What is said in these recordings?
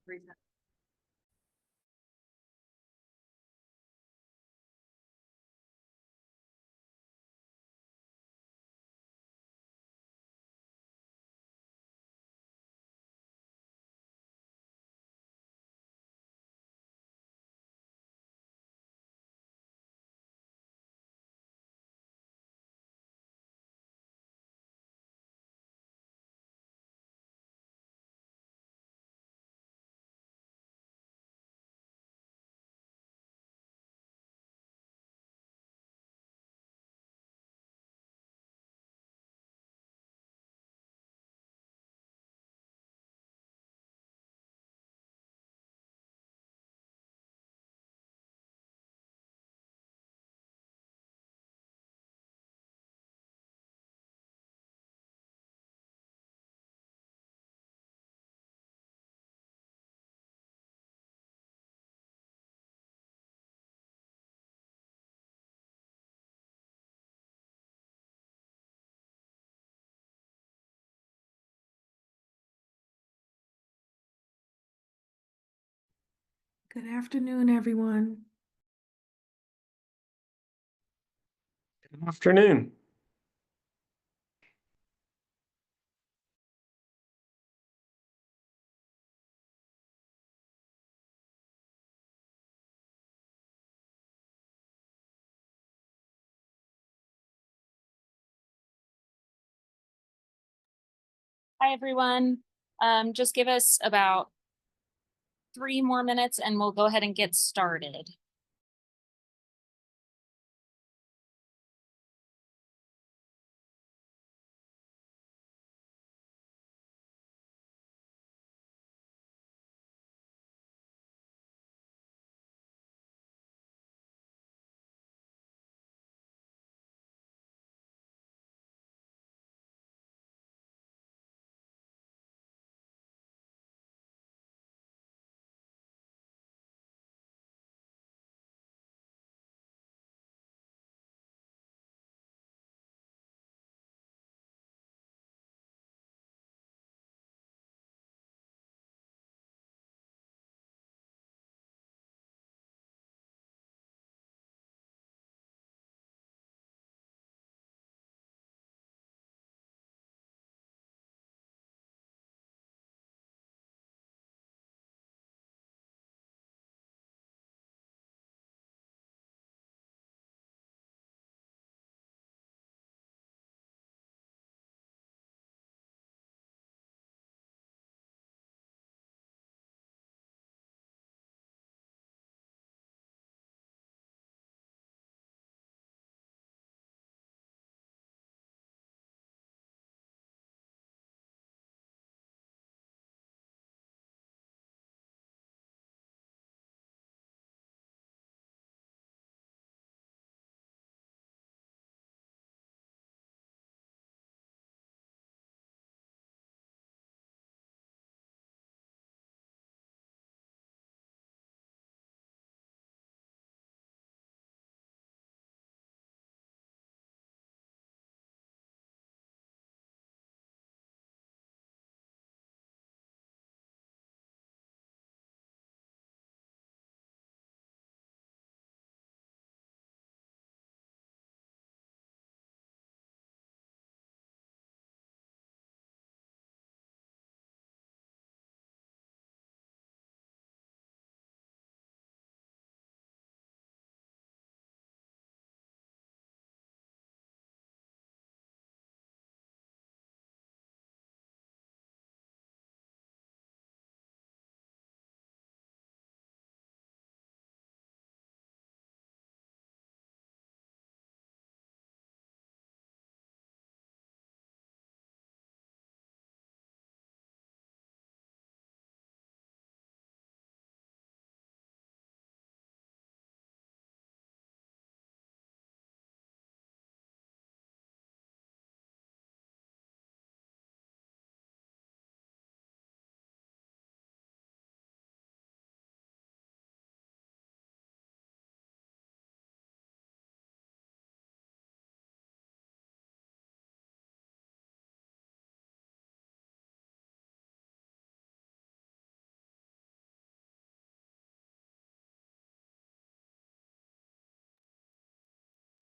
Good afternoon, everyone. Good afternoon. Hi, everyone. Just give us about 3 more minutes and we'll go ahead and get started.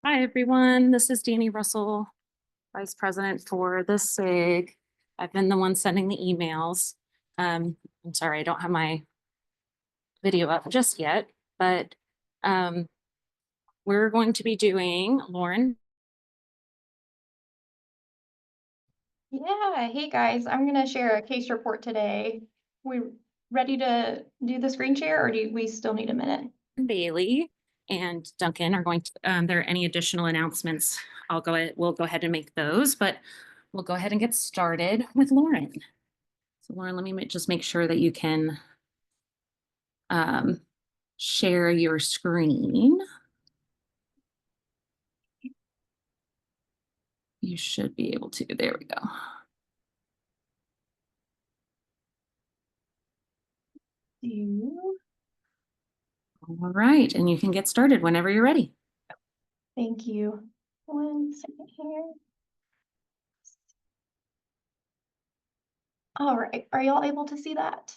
Hi, everyone. This is Danny Russell, Vice President for the SIG. I've been the one sending the emails. I'm sorry, I don't have my video up just yet, but we're going to be doing, Lauren. Yeah, hey guys, I'm gonna share a case report today. We ready to do the screen share or do we still need a minute? Bailey and Duncan are going to, there are any additional announcements, we'll go ahead and make those, but we'll go ahead and get started with Lauren. So Lauren, let me just make sure that you can share your screen. You should be able to. There we go. All right, and you can get started whenever you're ready. Thank you. 1 second here. All right, are y'all able to see that?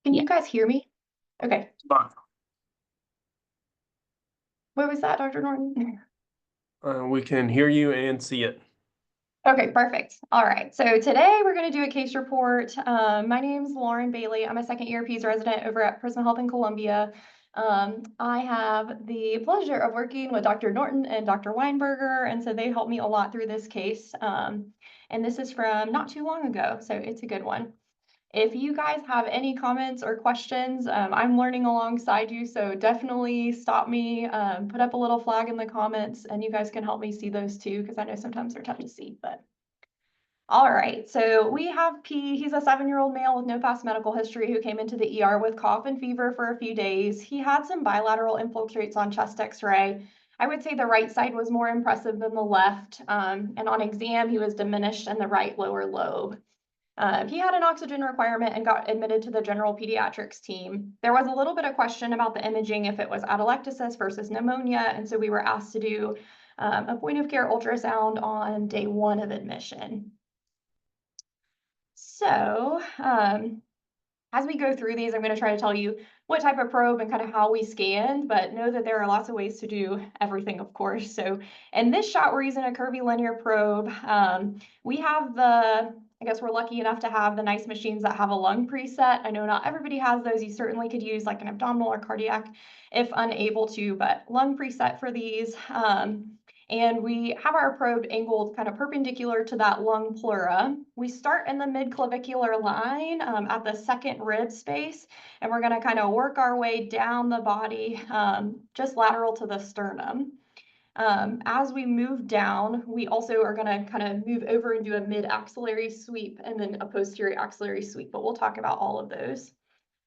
Can Yeah. you guys hear me? Okay, Fine. what was that, Dr. Norton? We can hear you and see it. Okay, perfect. All right, so today we're going to do a case report. My name's Lauren Bailey. I'm a second-year PEDS resident over at Prisma Health in Columbia. I have the pleasure of working with Dr. Norton and Dr. Weinberger, and so they helped me a lot through this case. And this is from not too long ago, so it's a good one. If you guys have any comments or questions, I'm learning alongside you, so definitely stop me, put up a little flag in the comments, and you guys can help me see those too, because I know sometimes they're tough to see, but. All right, so we have P. He's a 7-year-old male with no past medical history who came into the ER with cough and fever for a few days. He had some bilateral infiltrates on chest x-ray. I would say the right side was more impressive than the left, and on exam, he was diminished in the right lower lobe. He had an oxygen requirement and got admitted to the general pediatrics team. There was a little bit of question about the imaging, if it was atelectasis versus pneumonia, and so we were asked to do a point of care ultrasound on day 1 of admission. So as we go through these, I'm going to try to tell you what type of probe and kind of how we scanned, but know that there are lots of ways to do everything, of course. So in this shot, we're using a curvilinear probe. We have I guess we're lucky enough to have the nice machines that have a lung preset. I know not everybody has those. You certainly could use like an abdominal or cardiac if unable to, but lung preset for these. And we have our probe angled kind of perpendicular to that lung pleura. We start in the mid-clavicular line at the second rib space, and we're going to kind of work our way down the body, just lateral to the sternum. As we move down, we also are going to kind of move over and do a mid-axillary sweep and then a posterior axillary sweep, but we'll talk about all of those.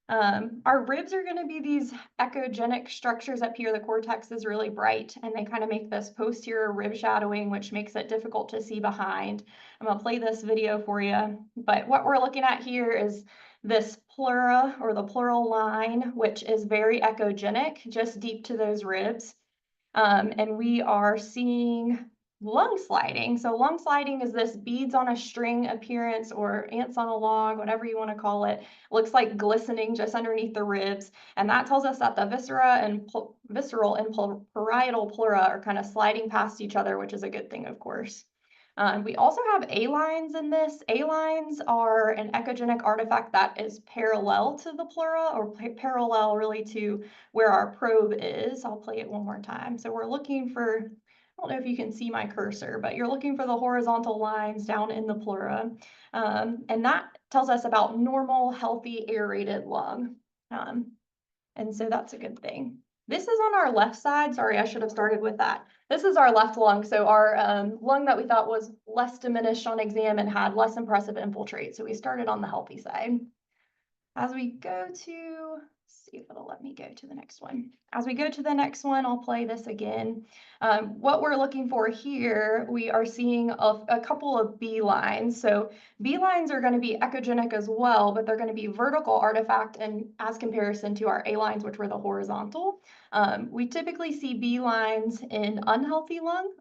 Our ribs are going to be these echogenic structures up here. The cortex is really bright, and they kind of make this posterior rib shadowing, which makes it difficult to see behind. I'm going to play this video for you, but what we're looking at here is this pleura or the pleural line, which is very echogenic, just deep to those ribs. And we are seeing lung sliding. So lung sliding is this beads on a string appearance or ants on a log, whatever you want to call it. Looks like glistening just underneath the ribs. And that tells us that the visceral and parietal pleura are kind of sliding past each other, which is a good thing, of course. We also have A-lines in this. A-lines are an echogenic artifact that is parallel to the pleura or parallel really to where our probe is. I'll play it one more time. So we're looking for, I don't know if you can see my cursor, but you're looking for the horizontal lines down in the pleura. And that tells us about normal, healthy, aerated lung. And so that's a good thing. This is on our left side. Sorry, I should have started with that. This is our left lung. So our lung that we thought was less diminished on exam and had less impressive infiltrate. So we started on the healthy side. As we go to, let's see if it'll let me go to the next one. As we go to the next one, I'll play this again. What we're looking for here, we are seeing a couple of B lines. So B lines are going to be echogenic as well, but they're going to be vertical artifact and as comparison to our A lines, which were the horizontal. We typically see B lines in unhealthy lung.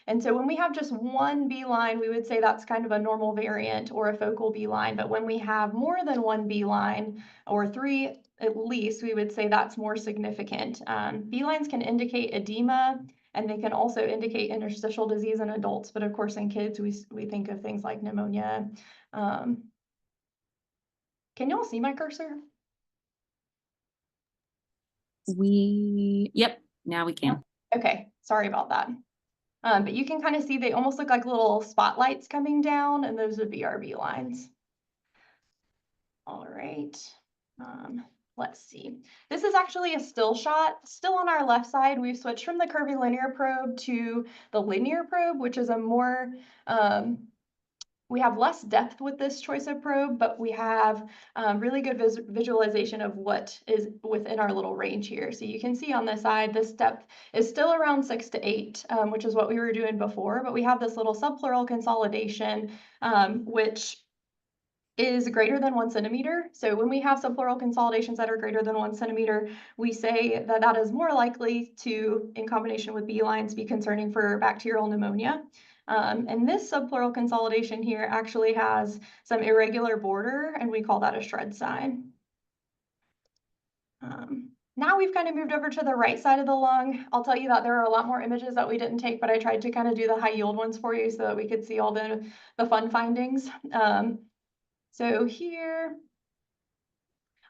And so when we have just one B line, we would say that's kind of a normal variant or a focal B line. But when we have more than one B line or three at least, we would say that's more significant. B lines can indicate edema, and they can also indicate interstitial disease in adults. But of course, in kids, we think of things like pneumonia. Can y'all see my cursor? Yep, now we can. Okay, sorry about that. But you can kind of see they almost look like little spotlights coming down, and those would be our B lines. All right. Let's see. This is actually a still shot. Still on our left side, we've switched from the curvilinear probe to the linear probe, which is a more, we have less depth with this choice of probe, but we have really good visualization of what is within our little range here. So you can see on this side, this depth is still around 6 to 8, which is what we were doing before, but we have this little subpleural consolidation, which is greater than 1 centimeter. So when we have subpleural consolidations that are greater than 1 centimeter, we say that that is more likely to, in combination with B lines, be concerning for bacterial pneumonia. And this subpleural consolidation here actually has some irregular border, and we call that a shred sign. Now we've kind of moved over to the right side of the lung. I'll tell you that there are a lot more images that we didn't take, but I tried to kind of do the high yield ones for you so that we could see all the fun findings. So here,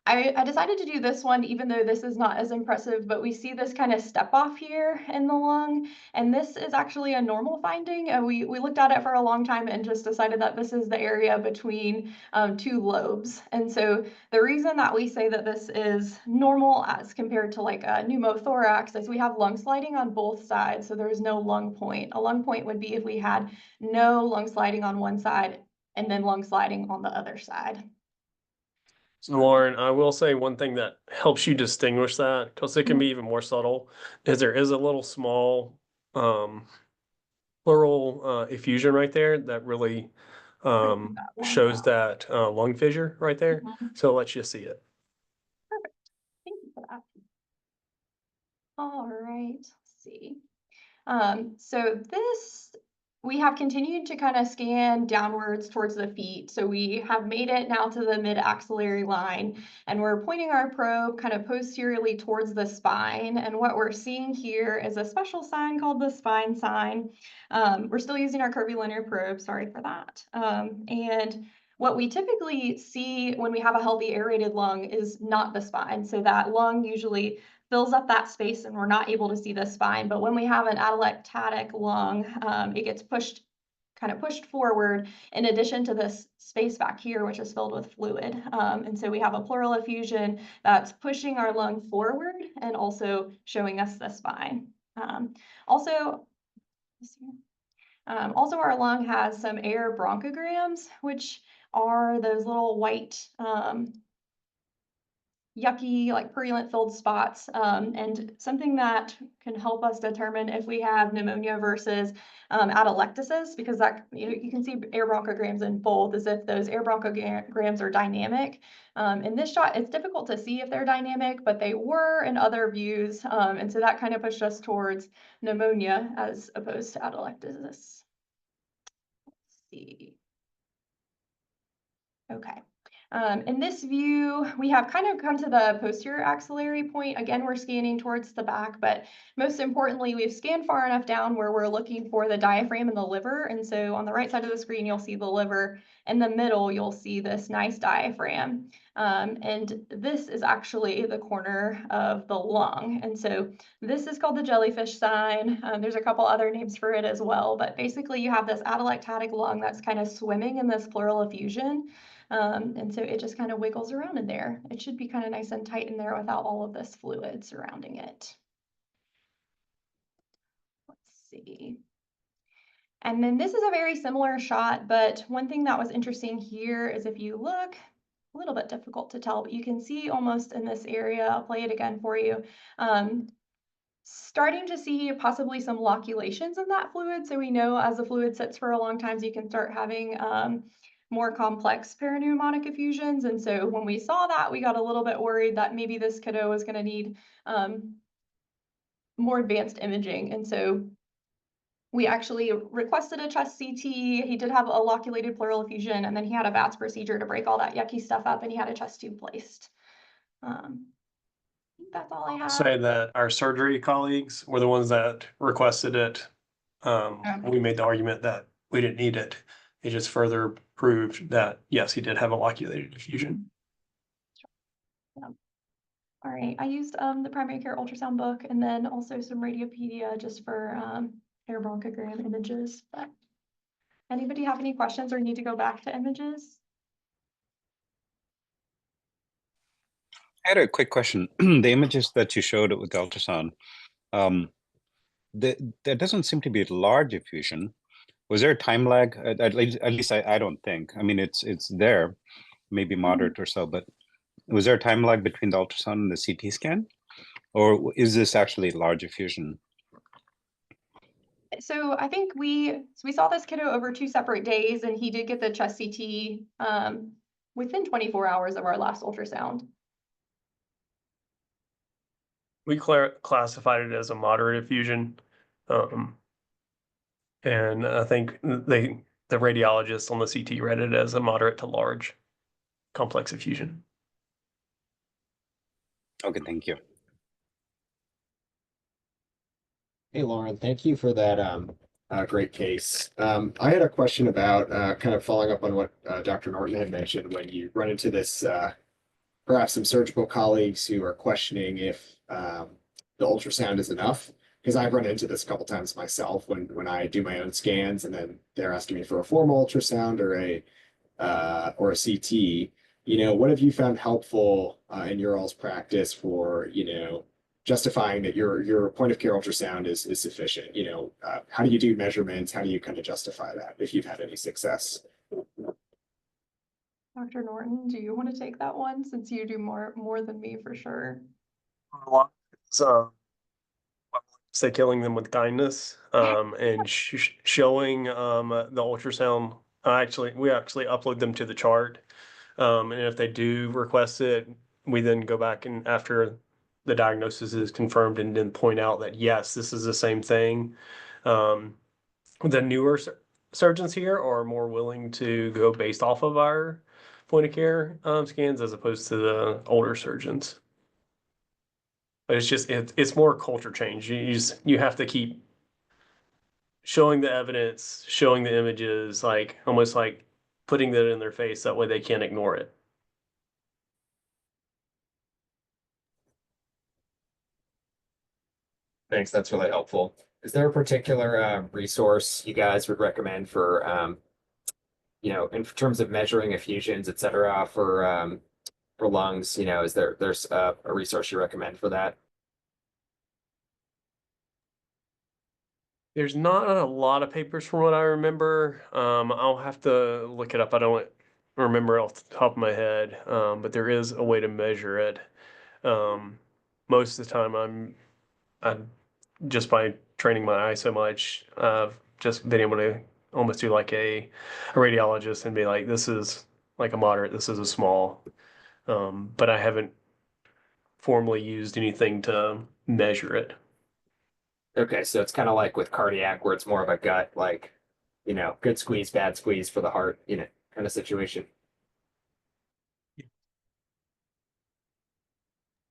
I decided to do this one, even though this is not as impressive, but we see this kind of step off here in the lung, and this is actually a normal finding. And we looked at it for a long time and just decided that this is the area between 2 lobes. And so the reason that we say that this is normal as compared to like a pneumothorax is we have lung sliding on both sides, so there's no lung point. A lung point would be if we had no lung sliding on one side and then lung sliding on the other side. So Lauren, I will say one thing that helps you distinguish that, because it can be even more subtle, is there is a little small pleural effusion right there that really shows that lung fissure right there. So it lets you see it. Perfect. Thank you for that. All right, let's see. So this, we have continued to kind of scan downwards towards the feet. So we have made it now to the mid-axillary line, and we're pointing our probe kind of posteriorly towards the spine. And what we're seeing here is a special sign called the spine sign. We're still using our curvilinear probe, sorry for that. And what we typically see when we have a healthy aerated lung is not the spine. So that lung usually fills up that space and we're not able to see the spine. But when we have an atelectatic lung, it gets pushed forward in addition to this space back here, which is filled with fluid. And so we have a pleural effusion that's pushing our lung forward and also showing us the spine. Also our lung has some air bronchograms, which are those little white yucky, like purulent filled spots, and something that can help us determine if we have pneumonia versus atelectasis, because that you can see air bronchograms in both as if those air bronchograms are dynamic. In this shot, it's difficult to see if they're dynamic, but they were in other views, and so that kind of pushed us towards pneumonia as opposed to atelectasis. Let's see. Okay. In this view, we have kind of come to the posterior axillary point. Again, we're scanning towards the back, but most importantly, we've scanned far enough down where we're looking for the diaphragm and the liver. And so on the right side of the screen, you'll see the liver. In the middle, you'll see this nice diaphragm. And this is actually the corner of the lung. And so this is called the jellyfish sign. There's a couple other names for it as well, but basically you have this atelectatic lung that's kind of swimming in this pleural effusion. And so it just kind of wiggles around in there. It should be kind of nice and tight in there without all of this fluid surrounding it. Let's see. And then this is a very similar shot, but one thing that was interesting here is if you look, a little bit difficult to tell, but you can see almost in this area, I'll play it again for you, starting to see possibly some loculations in that fluid. So we know as the fluid sits for a long time, you can start having more complex parapneumonic effusions. And so when we saw that, we got a little bit worried that maybe this kiddo was going to need more advanced imaging. And so we actually requested a chest CT. He did have a loculated pleural effusion, and then he had a VATS procedure to break all that yucky stuff up, and he had a chest tube placed. I think that's all I have. Say that our surgery colleagues were the ones that requested it. We made the argument that we didn't need it. It just further proved that, yes, he did have a loculated effusion. All right, I used the primary care ultrasound book and then also some radiopedia just for air bronchogram images. But anybody have any questions or need to go back to images? I had a quick question. The images that you showed with the ultrasound, there doesn't seem to be a large effusion. Was there a time lag? At least I don't think. I mean, it's there, maybe moderate or so, but was there a time lag between the ultrasound and the CT scan? Or is this actually large effusion? So I think we saw this kiddo over 2 separate days, and he did get the chest CT within 24 hours of our last ultrasound. We classified it as a moderate effusion. And I think the radiologist on the CT read it as a moderate to large complex effusion. Okay, thank you. Hey, Lauren, thank you for that great case. I had a question about kind of following up on what Dr. Norton had mentioned when you run into this, perhaps some surgical colleagues who are questioning if the ultrasound is enough. Because I've run into this a couple times myself when I do my own scans and then they're asking me for a formal ultrasound or a CT. You know, what have you found helpful in your all's practice for, you know, justifying that your point of care ultrasound is sufficient? You know, how do you do measurements? How do you kind of justify that if you've had any success? Dr. Norton, do you want to take that one since you do more than me for sure? So, say killing them with kindness, and showing the ultrasound. We actually upload them to the chart, and if they do request it, we then go back and after the diagnosis is confirmed, and then point out that yes, this is the same thing. The newer surgeons here are more willing to go based off of our point of care scans as opposed to the older surgeons. But it's just it's more culture change. You have to keep showing the evidence, showing the images, like almost like putting that in their face. That way they can't ignore it. Thanks, that's really helpful. Is there a particular resource you guys would recommend for, you know, in terms of measuring effusions, et cetera, for lungs? You know, there's a resource you recommend for that? There's not a lot of papers from what I remember. I'll have to look it up. I don't remember off the top of my head, but there is a way to measure it. Most of the time, I'm just by training my eye so much, I've just been able to almost do like a radiologist and be like, this is like a moderate, this is a small. But I haven't formally used anything to measure it. Okay, so it's kind of like with cardiac where it's more of a gut, like, you know, good squeeze, bad squeeze for the heart, you know, kind of situation.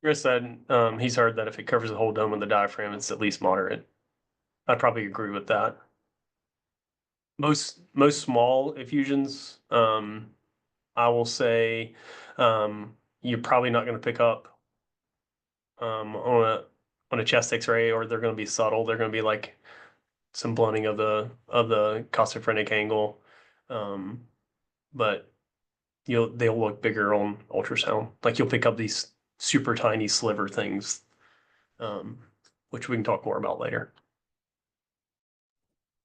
Chris said he's heard that if it covers the whole dome of the diaphragm, it's at least moderate. I'd probably agree with that. Most small effusions, I will say, you're probably not going to pick up on a chest X-ray, or they're going to be subtle. They're going to be like some blunting of the costophrenic angle, but they'll look bigger on ultrasound. Like you'll pick up these super tiny sliver things, which we can talk more about later.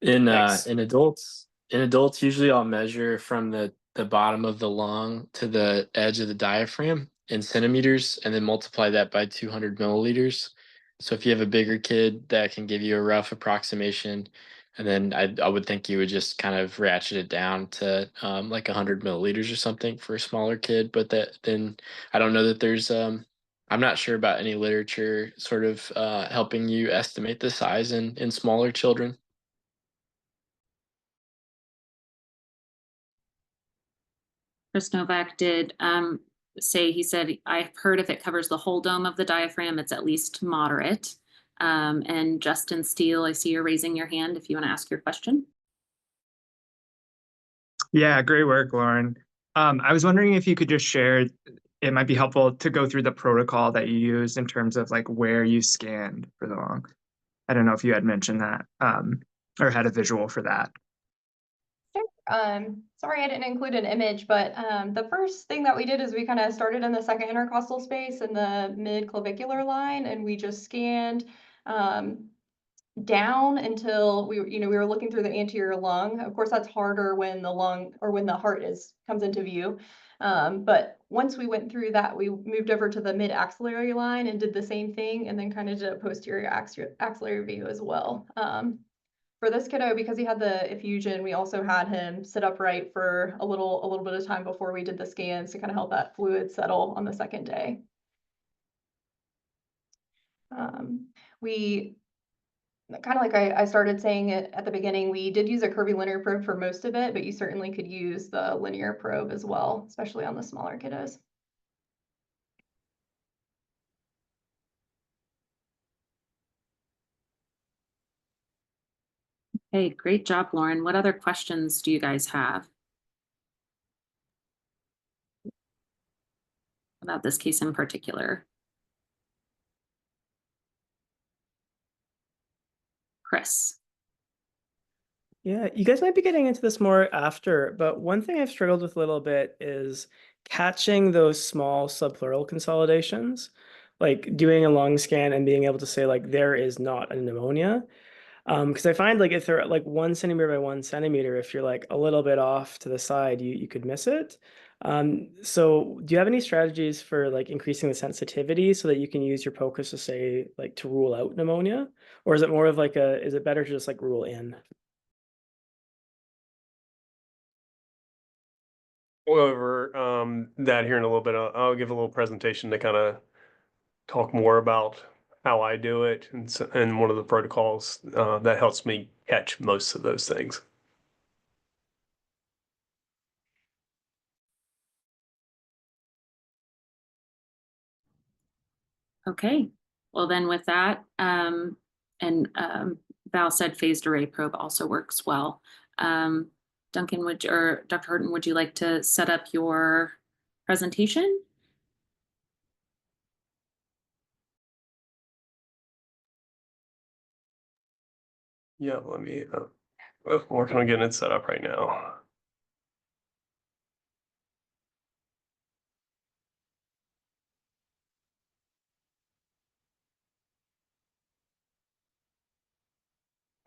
In Thanks. in adults, usually I'll measure from the bottom of the lung to the edge of the diaphragm in centimeters, and then multiply that by 200 milliliters. So if you have a bigger kid, that can give you a rough approximation, and then I would think you would just kind of ratchet it down to like 100 milliliters or something for a smaller kid. But then I don't know that there's I'm not sure about any literature sort of helping you estimate the size in smaller children. Chris Novak did say, he said, I've heard if it covers the whole dome of the diaphragm, it's at least moderate. And Justin Steele, I see you're raising your hand if you want to ask your question. Yeah, great work, Lauren. I was wondering if you could just share, it might be helpful to go through the protocol that you used in terms of like where you scanned for the lung. I don't know if you had mentioned that or had a visual for that. Sorry I didn't include an image, but the first thing that we did is we kind of started in the second intercostal space in the mid-clavicular line, and we just scanned down until we were looking through the anterior lung. Of course, that's harder when the lung or when the heart comes into view. But once we went through that, we moved over to the mid-axillary line and did the same thing, and then kind of did a posterior axillary view as well. For this kiddo, because he had the effusion, we also had him sit upright for a little bit of time before we did the scans to kind of help that fluid settle on the second day. We kind of like I started saying it at the beginning, we did use a curvilinear probe for most of it, but you certainly could use the linear probe as well, especially on the smaller kiddos. Hey, great job, Lauren. What other questions do you guys have about this case in particular? Chris. Yeah, you guys might be getting into this more after, but one thing I've struggled with a little bit is catching those small subpleural consolidations, like doing a lung scan and being able to say like there is not a pneumonia. Because I find like if they're like 1 centimeter by 1 centimeter, if you're like a little bit off to the side, you could miss it. So do you have any strategies for like increasing the sensitivity so that you can use your POCUS to say like to rule out pneumonia? Or is it more of like is it better to just like rule in? Go over that here in a little bit. I'll give a little presentation to kind of talk more about how I do it and one of the protocols that helps me catch most of those things. Okay, well then with that, Val said phased array probe also works well. Duncan, or Dr. Horton, would you like to set up your presentation? Yeah, let me, we're working on getting it set up right now.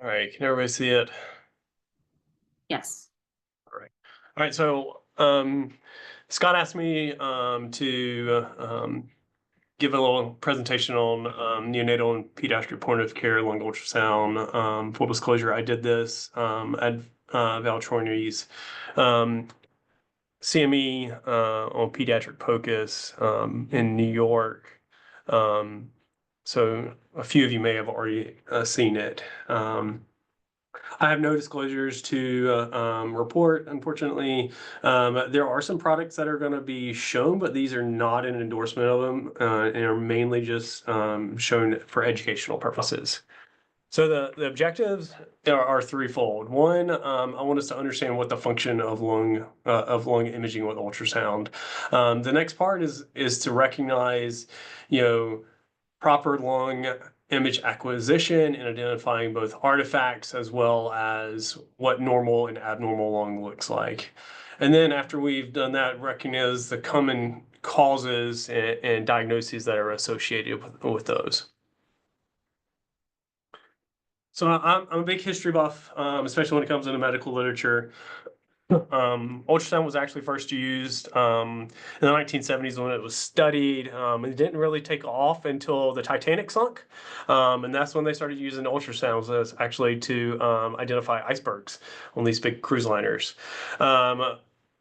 All right, can everybody see it? Yes. All right, so Scott asked me to give a little presentation on neonatal and pediatric point of care lung ultrasound. Full disclosure, I did this at Val Troyner's CME on pediatric POCUS in New York. So a few of you may have already seen it. I have no disclosures to report, unfortunately. There are some products that are going to be shown, but these are not an endorsement of them and are mainly just shown for educational purposes. So the objectives are threefold. One, I want us to understand what the function of lung imaging with ultrasound. The next part is to recognize, proper lung image acquisition and identifying both artifacts as well as what normal and abnormal lung looks like. And then after we've done that, recognize the common causes and diagnoses that are associated with those. So I'm a big history buff, especially when it comes into medical literature. Ultrasound was actually first used in the 1970s when it was studied. It didn't really take off until the Titanic sunk. And that's when they started using ultrasounds as actually to identify icebergs on these big cruise liners.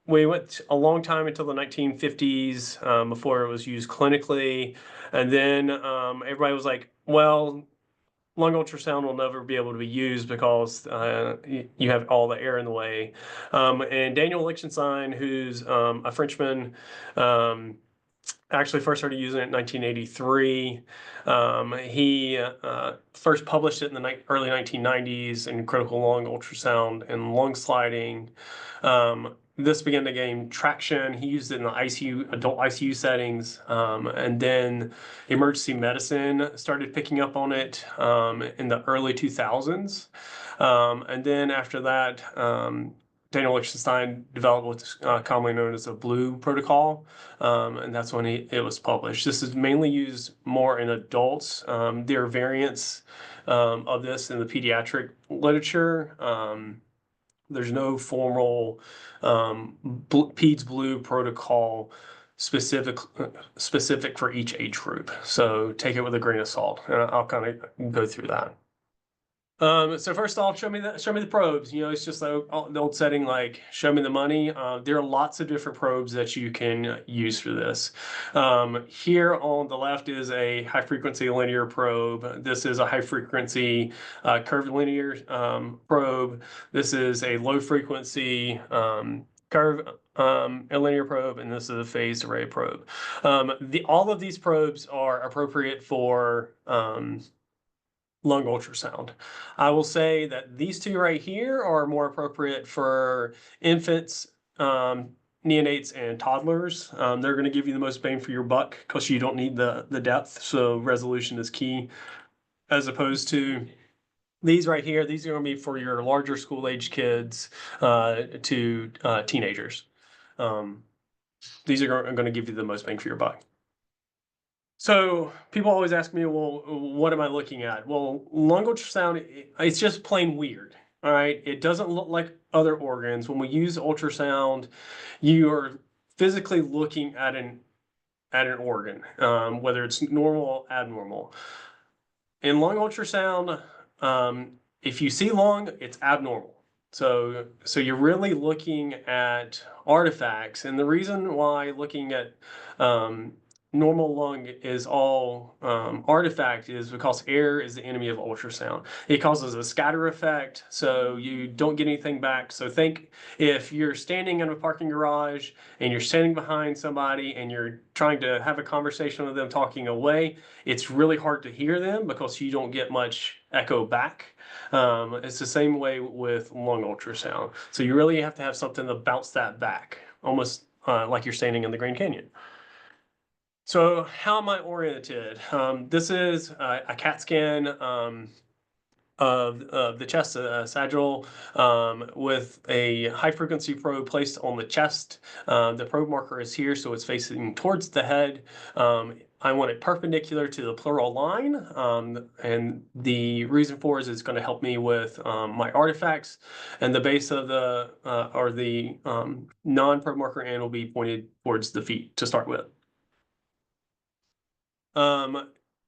we went a long time until the 1950s before it was used clinically. And then everybody was like, well, lung ultrasound will never be able to be used because you have all the air in the way. And Daniel Lichtenstein, who's a Frenchman, actually first started using it in 1983. He first published it in the early 1990s in critical lung ultrasound and lung sliding. This began to gain traction. He used it in the ICU, adult ICU settings, and then emergency medicine started picking up on it in the early 2000s. And then after that, Daniel Lichtenstein developed what's commonly known as a Blue protocol, and that's when it was published. This is mainly used more in adults. There are variants of this in the pediatric literature. There's no formal PEDS Blue protocol specific for each age group. So take it with a grain of salt, and I'll kind of go through that. So first off, show me the probes. You know, it's just like the old setting, like show me the money. There are lots of different probes that you can use for this. Here on the left is a high frequency linear probe. This is a high frequency curvilinear probe. This is a low frequency curve a linear probe, and this is a phased array probe. All of these probes are appropriate for lung ultrasound. I will say that these two right here are more appropriate for infants, neonates, and toddlers. They're going to give you the most bang for your buck because you don't need the depth, so resolution is key, as opposed to these right here. These are going to be for your larger school age kids to teenagers. These are going to give you the most bang for your buck. So people always ask me, well, what am I looking at? Well, lung ultrasound, it's just plain weird. All right. It doesn't look like other organs. When we use ultrasound, you are physically looking at an organ, whether it's normal or abnormal. In lung ultrasound, if you see lung, it's abnormal. So you're really looking at artifacts. And the reason why looking at normal lung is all artifact is because air is the enemy of ultrasound. It causes a scatter effect, so you don't get anything back. So think if you're standing in a parking garage and you're standing behind somebody and you're trying to have a conversation with them talking away, it's really hard to hear them because you don't get much echo back. It's the same way with lung ultrasound. So you really have to have something to bounce that back, almost like you're standing in the Grand Canyon. So how am I oriented? This is a CAT scan of the chest, sagittal, with a high frequency probe placed on the chest. The probe marker is here, so it's facing towards the head. I want it perpendicular to the pleural line, and the reason for is it's going to help me with my artifacts. And the base of the or the non-probe marker end will be pointed towards the feet to start with.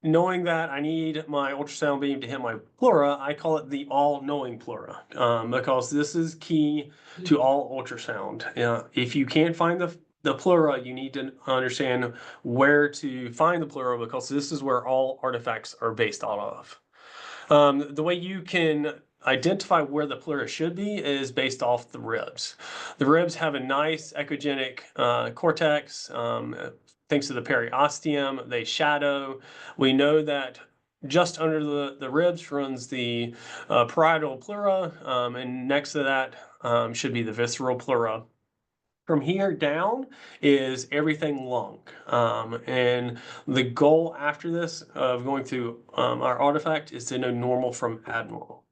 Knowing that I need my ultrasound beam to hit my pleura, I call it the all-knowing pleura, because this is key to all ultrasound. If you can't find the pleura, you need to understand where to find the pleura, because this is where all artifacts are based out of. The way you can identify where the pleura should be is based off the ribs. The ribs have a nice echogenic cortex. Thanks to the periosteum, they shadow. We know that just under the ribs runs the parietal pleura, and next to that should be the visceral pleura. From here down is everything lung. And the goal after this of going through our artifact is to know normal from abnormal.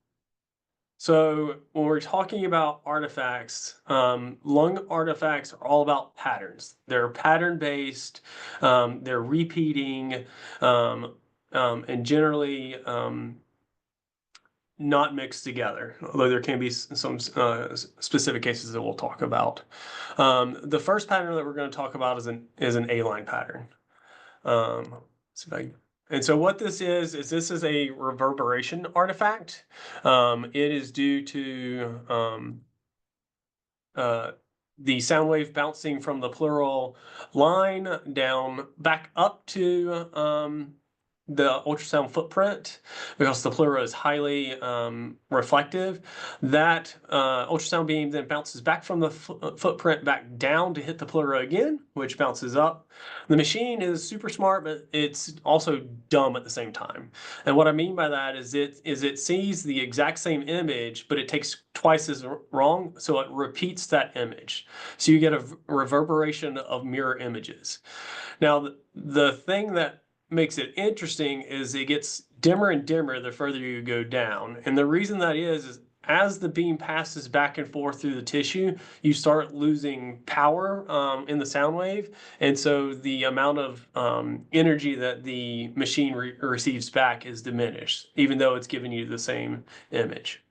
So when we're talking about artifacts, lung artifacts are all about patterns. They're pattern-based, they're repeating, and generally not mixed together, although there can be some specific cases that we'll talk about. The first pattern that we're going to talk about is an A-line pattern. Let's see if I can. And so what this is a reverberation artifact. It is due to the sound wave bouncing from the pleural line down back up to the ultrasound footprint, because the pleura is highly reflective. That ultrasound beam then bounces back from the footprint back down to hit the pleura again, which bounces up. The machine is super smart, but it's also dumb at the same time. And what I mean by that is it sees the exact same image, but it takes twice as wrong, so it repeats that image. So you get a reverberation of mirror images. Now, the thing that makes it interesting is it gets dimmer and dimmer the further you go down. And the reason that is as the beam passes back and forth through the tissue, you start losing power in the sound wave. And so the amount of energy that the machine receives back is diminished, even though it's giving you the same image.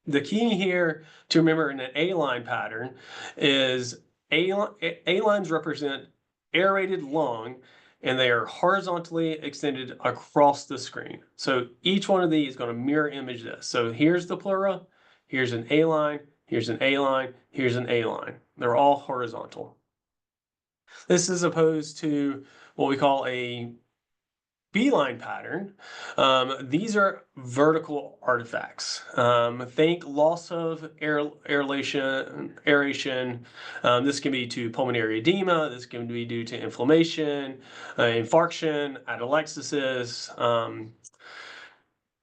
The key here to remember in an A-line pattern is A-lines represent aerated lung, and they are horizontally extended across the screen. So each one of these is going to mirror image this. So here's the pleura, here's an A-line, here's an A-line, here's an A-line. They're all horizontal. This is opposed to what we call a B-line pattern. These are vertical artifacts. Think loss of aeration. This can be to pulmonary edema. This can be due to inflammation, infarction, atelectasis.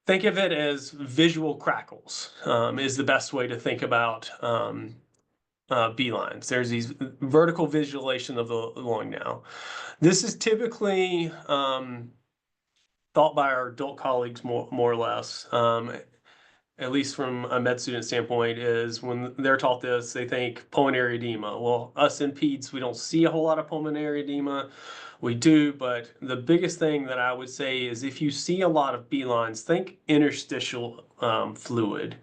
Think of it as visual crackles is the best way to think about B-lines. There's these vertical visualization of the lung now. This is typically thought by our adult colleagues more or less, at least from a med student standpoint, is when they're taught this, they think pulmonary edema. Well, us in peds, we don't see a whole lot of pulmonary edema. We do, but the biggest thing that I would say is if you see a lot of B-lines, think interstitial fluid.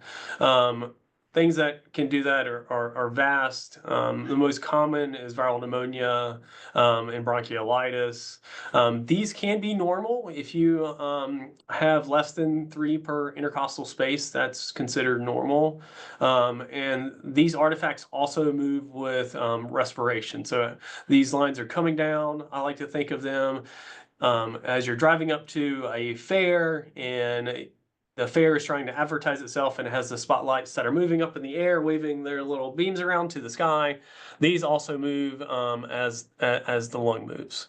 Things that can do that are vast. The most common is viral pneumonia and bronchiolitis. These can be normal. If you have less than 3 per intercostal space, that's considered normal. And these artifacts also move with respiration. So these lines are coming down. I like to think of them as you're driving up to a fair, and the fair is trying to advertise itself, and it has the spotlights that are moving up in the air, waving their little beams around to the sky. These also move as the lung moves.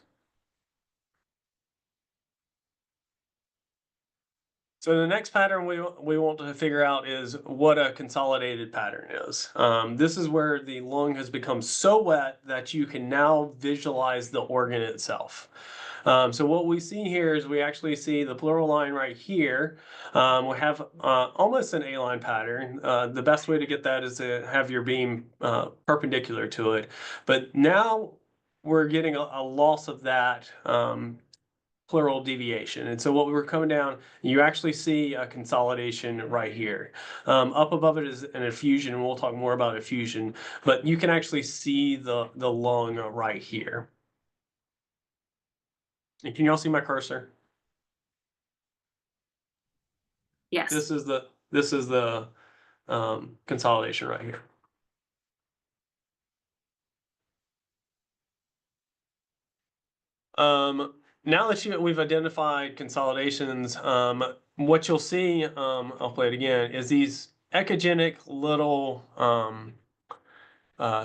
So the next pattern we want to figure out is what a consolidated pattern is. This is where the lung has become so wet that you can now visualize the organ itself. So what we see here is we actually see the pleural line right here. We have almost an A-line pattern. The best way to get that is to have your beam perpendicular to it. But now we're getting a loss of that pleural deviation. And so what we were coming down, you actually see a consolidation right here. Up above it is an effusion, and we'll talk more about effusion, but you can actually see the lung right here. And can y'all see my cursor? Yes. This is the consolidation right here. Now that we've identified consolidations, what you'll see, I'll play it again, is these echogenic little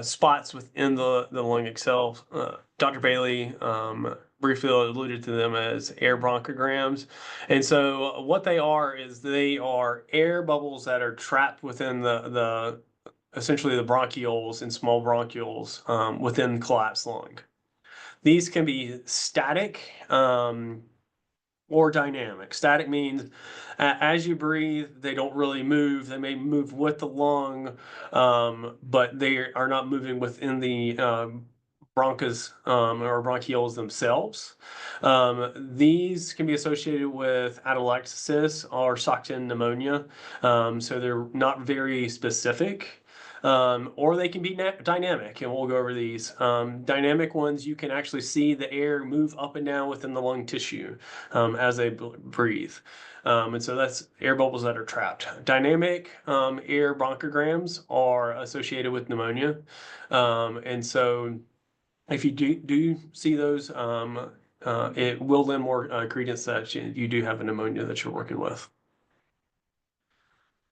spots within the lung itself. Dr. Bailey briefly alluded to them as air bronchograms. And so what they are is they are air bubbles that are trapped within essentially the bronchioles and small bronchioles within collapsed lung. These can be static or dynamic. Static means as you breathe, they don't really move. They may move with the lung, but they are not moving within the bronchus or bronchioles themselves. These can be associated with atelectasis or sucked-in pneumonia, so they're not very specific. or they can be dynamic, and we'll go over these. Dynamic ones, you can actually see the air move up and down within the lung tissue as they breathe. And so that's air bubbles that are trapped. Dynamic air bronchograms are associated with pneumonia. And so if you do see those, it will lend more credence that you do have a pneumonia that you're working with.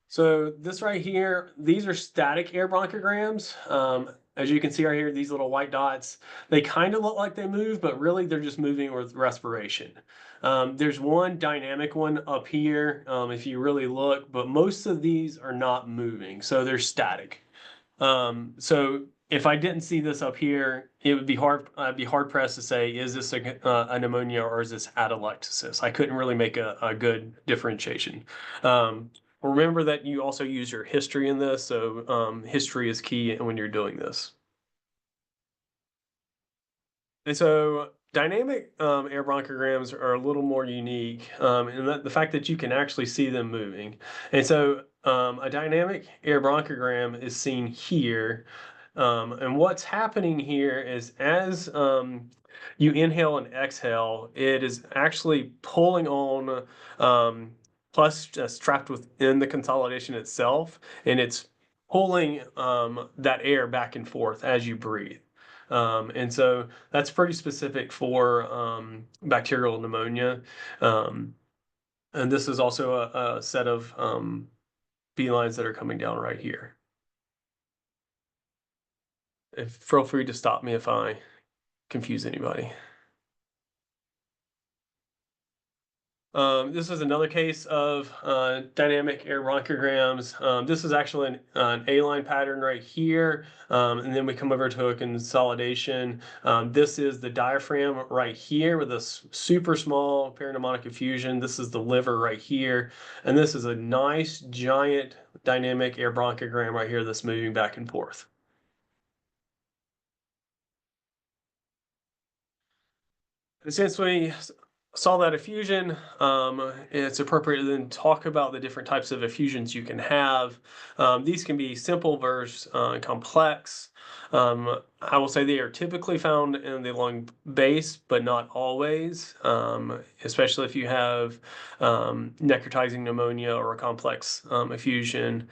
So this right here, these are static air bronchograms. As you can see right here, these little white dots, they kind of look like they move, but really they're just moving with respiration. There's one dynamic one up here, if you really look, but most of these are not moving, so they're static. So if I didn't see this up here, it would be I'd be hard pressed to say, is this a pneumonia or is this atelectasis? I couldn't really make a good differentiation. Remember that you also use your history in this, so history is key when you're doing this. And so dynamic air bronchograms are a little more unique in that the fact that you can actually see them moving. And so a dynamic air bronchogram is seen here. And what's happening here is as you inhale and exhale, it is actually pulling on plus just trapped within the consolidation itself, and it's pulling that air back and forth as you breathe. And so that's pretty specific for bacterial pneumonia. And this is also a set of B-lines that are coming down right here. Feel free to stop me if I confuse anybody. This is another case of dynamic air bronchograms. This is actually an A-line pattern right here, and then we come over to a consolidation. This is the diaphragm right here with a super small pneumonic effusion. This is the liver right here, and this is a nice giant dynamic air bronchogram right here that's moving back and forth. And since we saw that effusion, it's appropriate to then talk about the different types of effusions you can have. These can be simple versus complex. I will say they are typically found in the lung base, but not always, especially if you have necrotizing pneumonia or a complex effusion.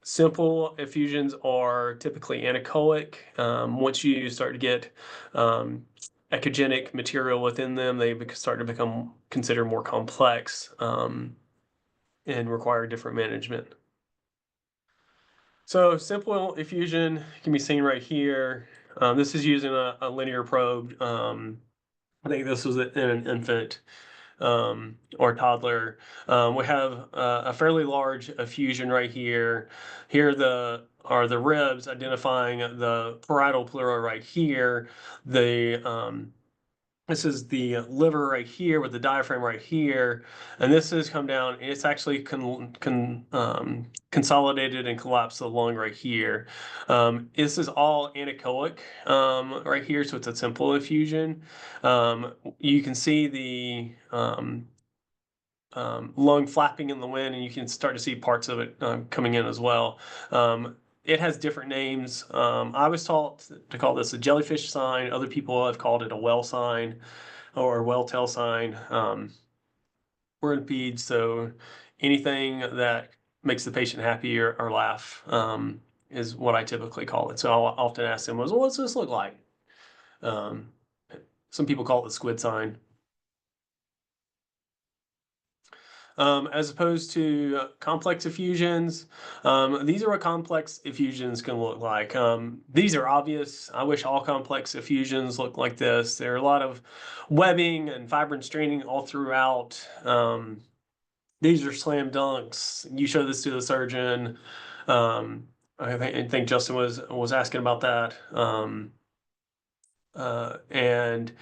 Simple effusions are typically anechoic. Once you start to get echogenic material within them, they start to become considered more complex and require different management. So simple effusion can be seen right here. This is using a linear probe. I think this was in an infant or toddler. We have a fairly large effusion right here. Here are the ribs identifying the parietal pleura right here. This is the liver right here with the diaphragm right here, and this has come down. It's actually consolidated and collapsed the lung right here. This is all anechoic right here, so it's a simple effusion. You can see the lung flapping in the wind, and you can start to see parts of it coming in as well. It has different names. I was taught to call this a jellyfish sign. Other people have called it a well sign or a well tail sign. We're in peds, so anything that makes the patient happy or laugh is what I typically call it. So I'll often ask them, well, what's this look like? Some people call it the squid sign. As opposed to complex effusions. These are what complex effusions can look like. These are obvious. I wish all complex effusions looked like this. There are a lot of webbing and fibrin straining all throughout. These are slam dunks. You show this to the surgeon. I think Justin was asking about that. And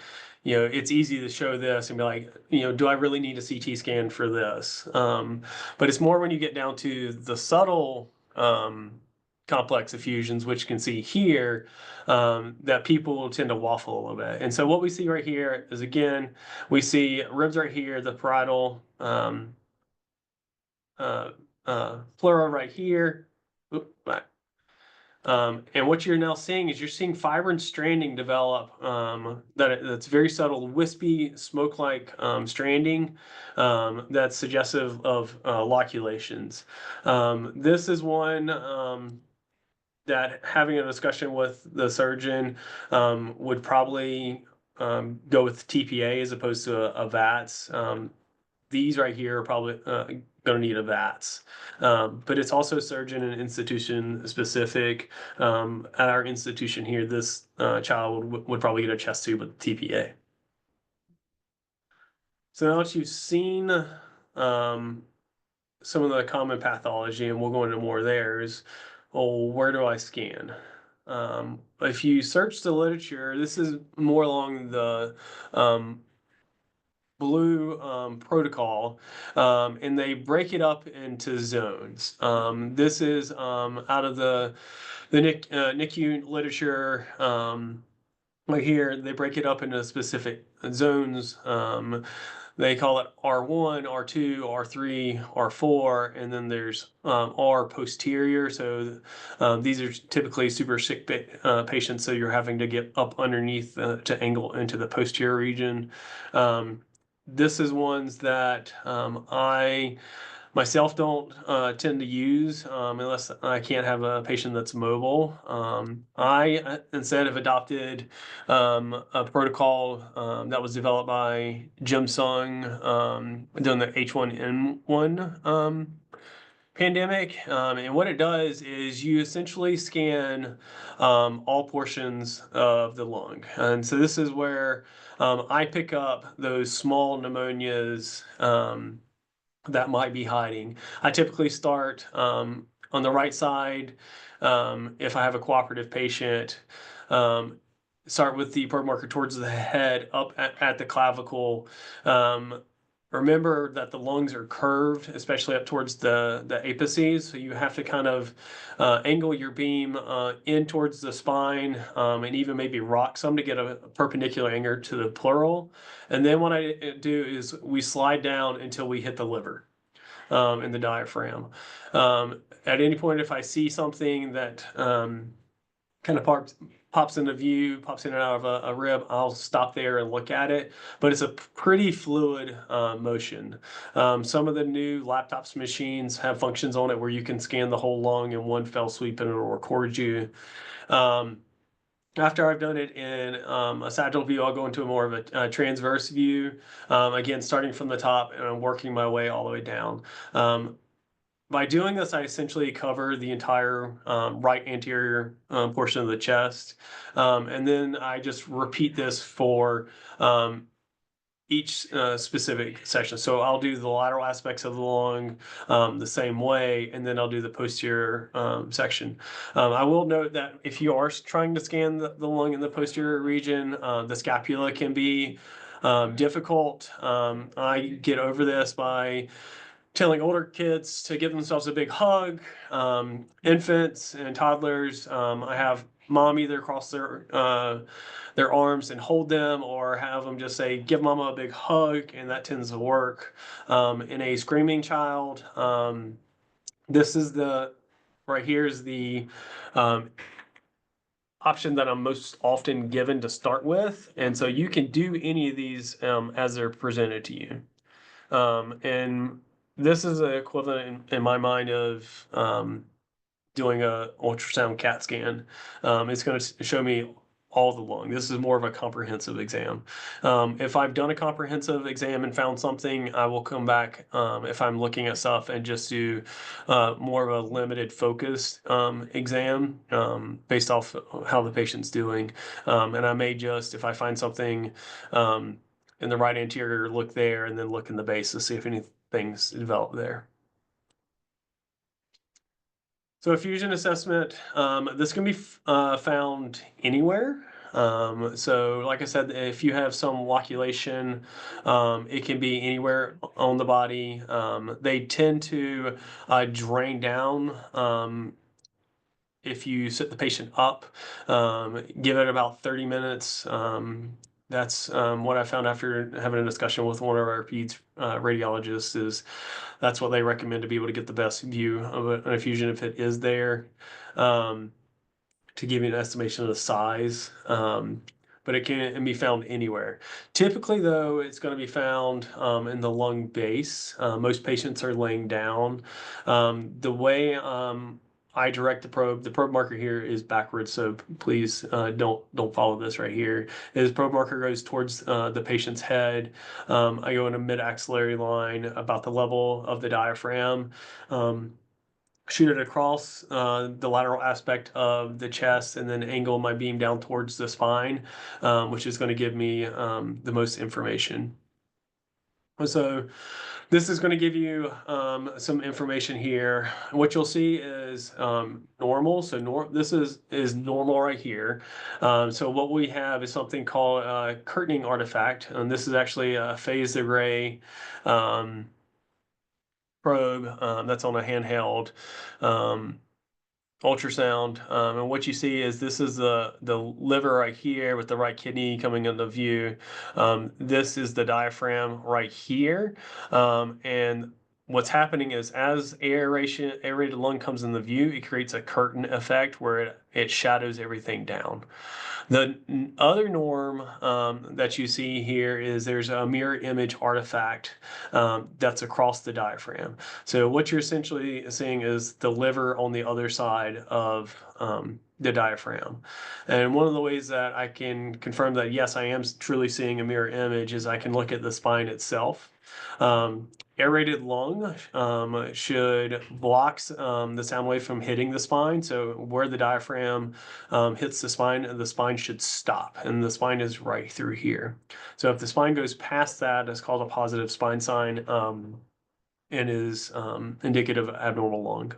it's easy to show this and be like, do I really need a CT scan for this? But it's more when you get down to the subtle complex effusions, which you can see here, that people tend to waffle a little bit. And so what we see right here is, again, we see ribs right here, the parietal pleura right here. And what you're now seeing is you're seeing fiber and stranding develop that's very subtle, wispy, smoke-like stranding that's suggestive of loculations. This is one that having a discussion with the surgeon would probably go with TPA as opposed to a VATS. These right here are probably going to need a VATS. But it's also surgeon and institution specific. At our institution here, this child would probably get a chest tube with TPA. So now that you've seen some of the common pathology, and we'll go into more there, is, well, where do I scan? If you search the literature, this is more along the blue protocol, and they break it up into zones. This is out of the NICU literature. Right here, they break it up into specific zones. They call it R1, R2, R3, R4, and then there's R posterior. So these are typically super sick patients, so you're having to get up underneath to angle into the posterior region. This is ones that I myself don't tend to use unless I can't have a patient that's mobile. I instead have adopted a protocol that was developed by Jim Sung during the H1N1 pandemic. And what it does is you essentially scan all portions of the lung. And so this is where I pick up those small pneumonias that might be hiding. I typically start on the right side if I have a cooperative patient. Start with the probe marker towards the head, up at the clavicle. Remember that the lungs are curved, especially up towards the apices. So you have to kind of angle your beam in towards the spine and even maybe rock some to get a perpendicular angle to the pleural. And then what I do is we slide down until we hit the liver and the diaphragm. At any point, if I see something that kind of pops into view, pops in and out of a rib, I'll stop there and look at it. But it's a pretty fluid motion. Some of the new laptops machines have functions on it where you can scan the whole lung in one fell sweep and it'll record you. After I've done it in a sagittal view, I'll go into more of a transverse view. Again, starting from the top and I'm working my way all the way down. By doing this, I essentially cover the entire right anterior portion of the chest. And then I just repeat this for each specific section. So I'll do the lateral aspects of the lung the same way, and then I'll do the posterior section. I will note that if you are trying to scan the lung in the posterior region, the scapula can be difficult. I get over this by telling older kids to give themselves a big hug. Infants and toddlers, I have mom either cross their arms and hold them, or have them just say, "Give mama a big hug," and that tends to work. In a screaming child, this is right here is the option that I'm most often given to start with, and so you can do any of these as they're presented to you. And this is the equivalent in my mind of doing a ultrasound CAT scan. It's going to show me all the lung. This is more of a comprehensive exam. If I've done a comprehensive exam and found something, I will come back if I'm looking at stuff and just do more of a limited focused exam based off how the patient's doing. And I may just, if I find something in the right anterior, look there, and then look in the base to see if anything's developed there. So a fusion assessment, this can be found anywhere. So like I said, if you have some loculation, it can be anywhere on the body. They tend to drain down if you sit the patient up, give it about 30 minutes. That's what I found after having a discussion with one of our peds radiologists is that's what they recommend to be able to get the best view of an effusion if it is there. to give you an estimation of the size. But it can be found anywhere. Typically, though, it's going to be found in the lung base. Most patients are laying down. The way I direct the probe marker here is backwards, so please don't follow this right here. As probe marker goes towards the patient's head, I go in a mid-axillary line about the level of the diaphragm. Shoot it across the lateral aspect of the chest, and then angle my beam down towards the spine, which is going to give me the most information. So this is going to give you some information here. What you'll see is normal. So this is normal right here. So what we have is something called a curtaining artifact, and this is actually a phased array probe that's on a handheld ultrasound, and what you see is this is the liver right here with the right kidney coming into view. This is the diaphragm right here, and what's happening is as aerated lung comes into view, it creates a curtain effect where it shadows everything down. The other norm that you see here is there's a mirror image artifact that's across the diaphragm. So what you're essentially seeing is the liver on the other side of the diaphragm. And one of the ways that I can confirm that, yes, I am truly seeing a mirror image is I can look at the spine itself. Aerated lung should block the sound wave from hitting the spine. So where the diaphragm hits the spine should stop, and the spine is right through here. So if the spine goes past that, it's called a positive spine sign and is indicative of abnormal lung.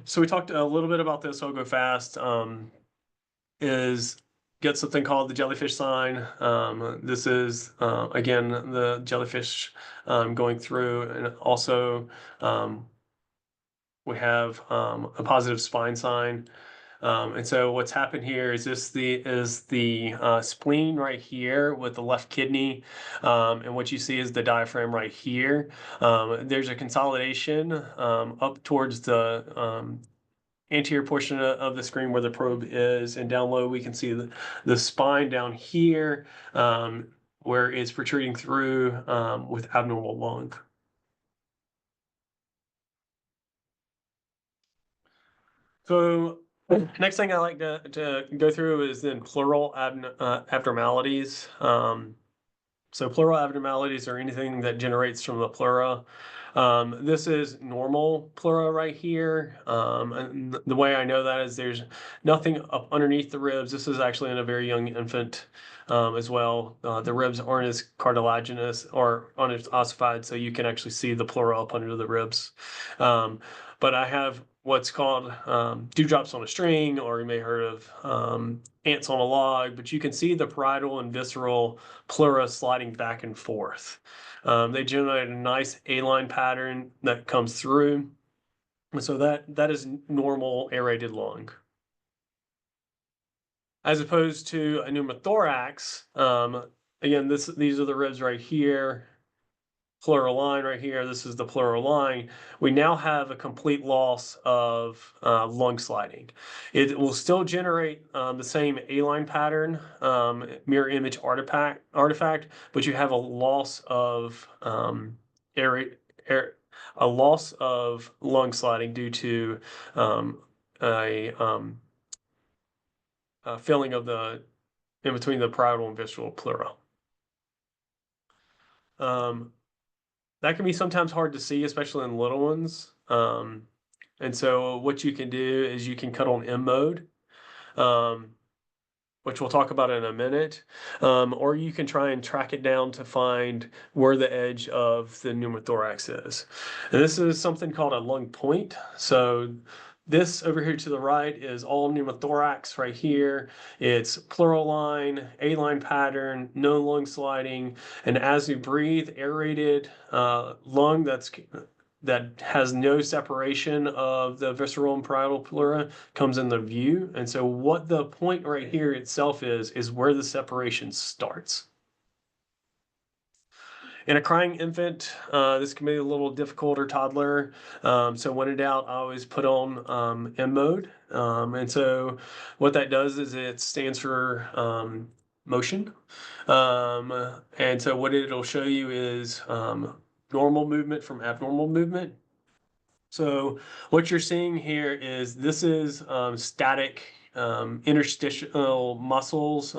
So we talked a little bit about this, so I'll go fast. Is get something called the jellyfish sign. This is, again, the jellyfish going through, and also we have a positive spine sign. And so what's happened here is the spleen right here with the left kidney, and what you see is the diaphragm right here. There's a consolidation up towards the anterior portion of the screen where the probe is, and down low we can see the spine down here where it's protruding through with abnormal lung. So next thing I like to go through is then pleural abnormalities. So pleural abnormalities are anything that generates from the pleura. This is normal pleura right here. And the way I know that is there's nothing up underneath the ribs. This is actually in a very young infant as well. The ribs aren't as cartilaginous or aren't as ossified, so you can actually see the pleura up under the ribs. But I have what's called dewdrops on a string, or you may have heard of ants on a log, but you can see the parietal and visceral pleura sliding back and forth. They generate a nice A-line pattern that comes through. So that is normal aerated lung. As opposed to a pneumothorax, again, these are the ribs right here, pleural line right here. This is the pleural line. We now have a complete loss of lung sliding. It will still generate the same A-line pattern, mirror image artifact, but you have a loss of a loss of lung sliding due to a filling of the in between the parietal and visceral pleura. That can be sometimes hard to see, especially in little ones. And so what you can do is you can cut on M mode, which we'll talk about in a minute, or you can try and track it down to find where the edge of the pneumothorax is. And this is something called a lung point. So this over here to the right is all pneumothorax right here. It's pleural line, A-line pattern, no lung sliding. And as you breathe, aerated lung that has no separation of the visceral and parietal pleura comes into view. And so what the point right here itself is where the separation starts. In a crying infant, this can be a little difficult, or toddler. So when in doubt, I always put on M mode. And so what that does is it stands for motion. And so what it'll show you is normal movement from abnormal movement. So what you're seeing here is this is static interstitial muscles.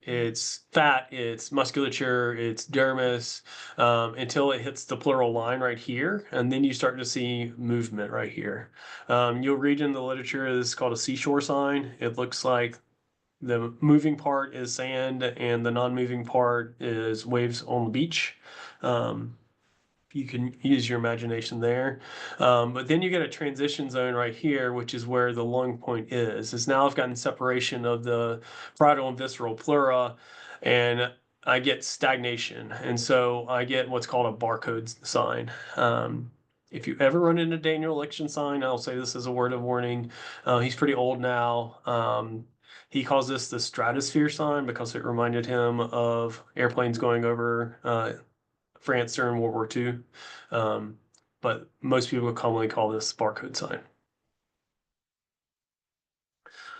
It's fat, it's musculature, it's dermis, until it hits the pleural line right here, and then you start to see movement right here. You'll read in the literature, this is called a seashore sign. It looks like the moving part is sand and the non-moving part is waves on the beach. You can use your imagination there. But then you get a transition zone right here, which is where the lung point is now I've gotten separation of the parietal and visceral pleura, and I get stagnation. And so I get what's called a barcode sign. If you ever run into Daniel Election sign, I'll say this as a word of warning. He's pretty old now. He calls this the stratosphere sign because it reminded him of airplanes going over France during World War II. But most people commonly call this barcode sign.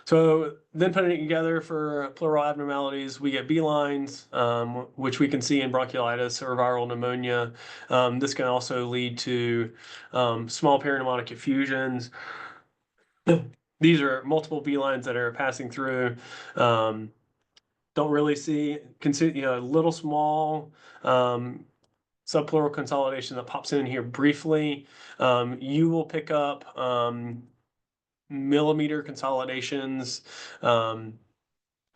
So then putting it together for pleural abnormalities, we get B lines, which we can see in bronchiolitis or viral pneumonia. This can also lead to small pneumonic effusions. These are multiple B lines that are passing through. Don't really see, little small subpleural consolidation that pops in here briefly. You will pick up millimeter consolidations.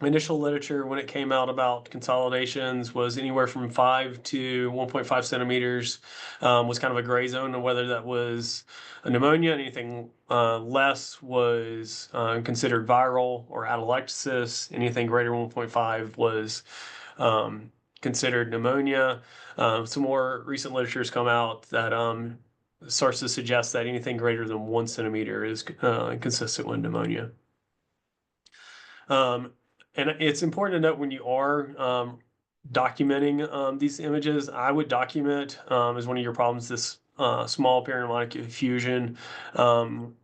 Initial literature when it came out about consolidations was anywhere from 5 to 1.5 centimeters. Was kind of a gray zone on whether that was a pneumonia. Anything less was considered viral or atelectasis. Anything greater than 1.5 was considered pneumonia. Some more recent literature has come out that starts to suggest that anything greater than 1 centimeter is consistent with pneumonia. And it's important to note when you are documenting these images, I would document as one of your problems this small pneumonic effusion.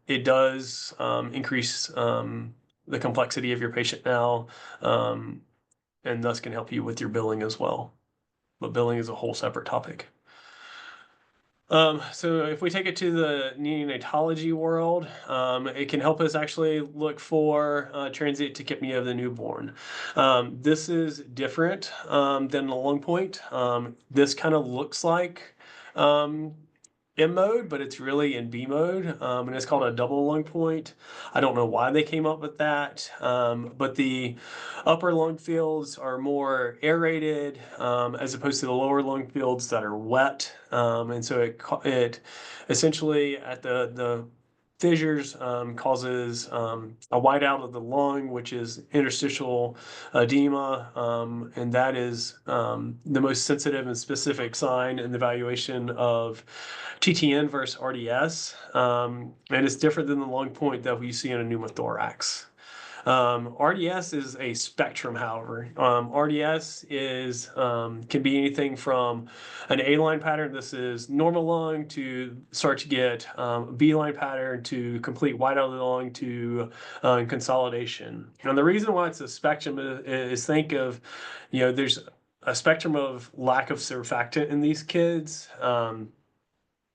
It does increase the complexity of your patient now, and thus can help you with your billing as well. But billing is a whole separate topic. So if we take it to the neonatology world, it can help us actually look for transient tachypnea of the newborn. This is different than the lung point. This kind of looks like M mode, but it's really in B mode, and it's called a double lung point. I don't know why they came up with that, but the upper lung fields are more aerated as opposed to the lower lung fields that are wet, and so it essentially at the fissures causes a whiteout of the lung, which is interstitial edema, and that is the most sensitive and specific sign in the evaluation of TTN versus RDS, and it's different than the lung point that we see in a pneumothorax. RDS is a spectrum, however. RDS is can be anything from an A-line pattern, this is normal lung, to start to get B-line pattern, to complete whiteout of the lung, to consolidation. And the reason why it's a spectrum is think of, there's a spectrum of lack of surfactant in these kids.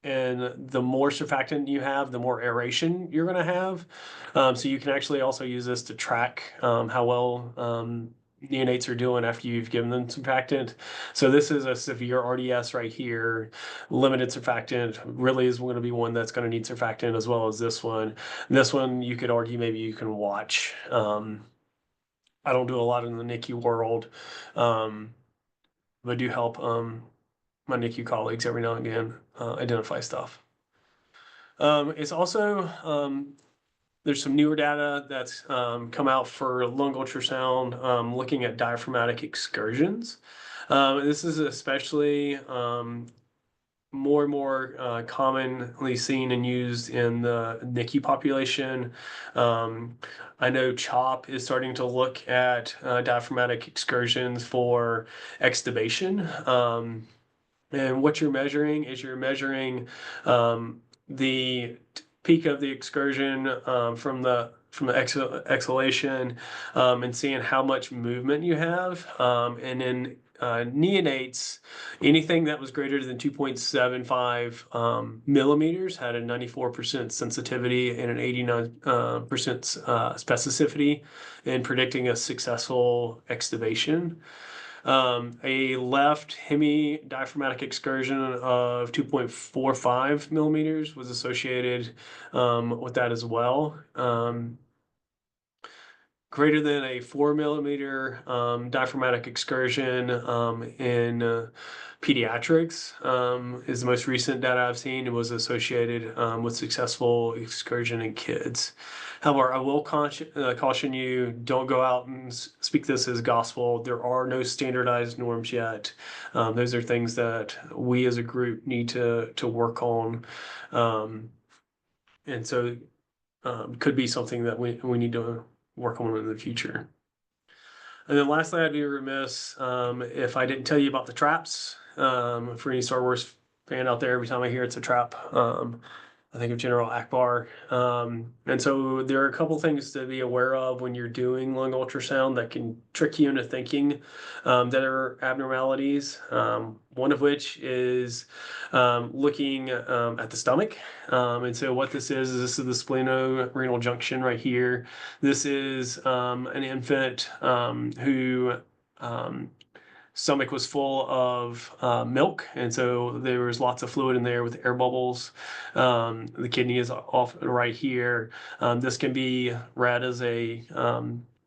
And the more surfactant you have, the more aeration you're going to have. So you can actually also use this to track how well neonates are doing after you've given them surfactant. So this is a severe RDS right here. Limited surfactant really is going to be one that's going to need surfactant, as well as this one. This one you could argue maybe you can watch. I don't do a lot in the NICU world, but do help my NICU colleagues every now and again identify stuff. It's also, there's some newer data that's come out for lung ultrasound looking at diaphragmatic excursions. This is especially more and more commonly seen and used in the NICU population. I know CHOP is starting to look at diaphragmatic excursions for extubation. And what you're measuring is you're measuring the peak of the excursion from the exhalation and seeing how much movement you have. And in neonates, anything that was greater than 2.75 millimeters had a 94% sensitivity and an 89% specificity in predicting a successful extubation. A left hemidiaphragmatic excursion of 2.45 millimeters was associated with that as well. Greater than a 4 millimeter diaphragmatic excursion in pediatrics is the most recent data I've seen. It was associated with successful excursion in kids. However, I will caution you, don't go out and speak this as gospel. There are no standardized norms yet. Those are things that we as a group need to work on. And so could be something that we need to work on in the future. And then lastly, I'd be remiss if I didn't tell you about the traps. For any Star Wars fan out there, every time I hear it's a trap, I think of General Akbar. And so there are a couple things to be aware of when you're doing lung ultrasound that can trick you into thinking that are abnormalities. One of which is looking at the stomach. And so what this is the splenorenal junction right here. This is an infant who stomach was full of milk, and so there was lots of fluid in there with air bubbles. The kidney is off right here. This can be read as a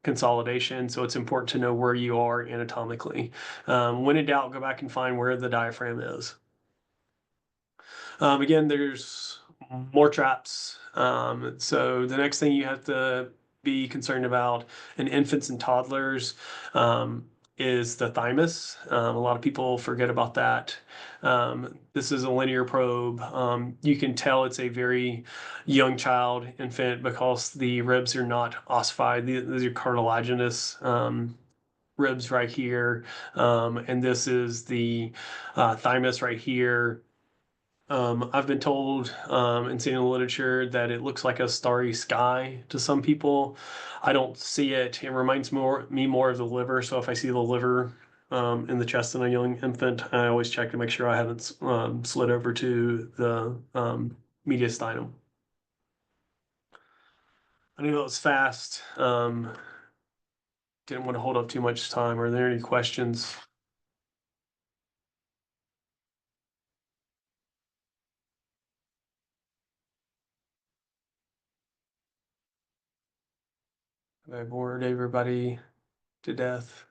consolidation, so it's important to know where you are anatomically. When in doubt, go back and find where the diaphragm is. Again, there's more traps. So the next thing you have to be concerned about in infants and toddlers is the thymus. A lot of people forget about that. This is a linear probe. You can tell it's a very young child, infant, because the ribs are not ossified. These are cartilaginous ribs right here. And this is the thymus right here. I've been told and seen in the literature that it looks like a starry sky to some people. I don't see it. It reminds me more of the liver. So if I see the liver in the chest in a young infant, I always check to make sure I haven't slid over to the mediastinum. I know that was fast. Didn't want to hold up too much time. Are there any questions? Have I bored everybody to death?